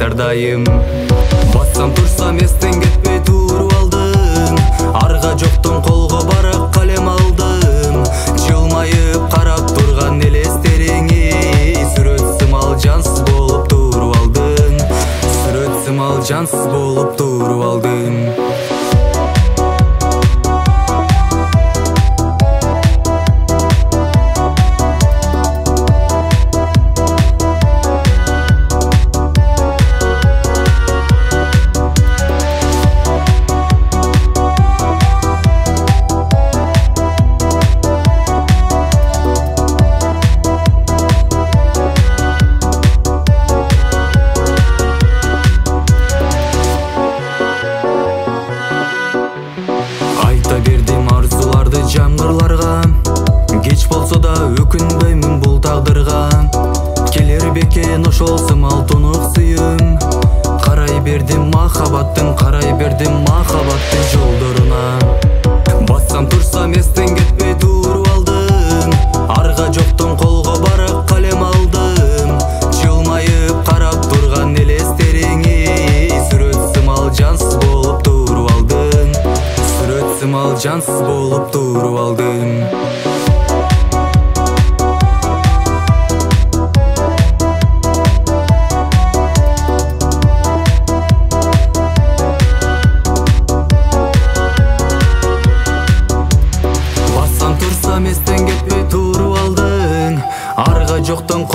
айтар дайым. Бассам турсам эстен кетпей туруп алдың, арга жоктон колго барак калем алдым. Жылмайып карап турган элестериңи, сүрөт сымал жансыз болуп туруп алдың, сүрөт сымал жансыз болуп туруп алдың. Айта бердим арзуларды жамгырларга, кеч болсо да өкүнбөймүн бул тагдырга. Келер бекен ошол сымал тунук сүйүм, карай бердим махабаттын, карай бердим махабаттын жолдоруна. Бассам турсам эстен кетпей туруп алдым, арга жоктон колго барак калем алдым. Жылмайып карап турган элестериңи, сүрөт сымал жансыз болуп туруп алдың, сүрөт сымал жансыз болуп туруп алдың. Бассам турсам эстен кетпей туруп алдың, арга жоктон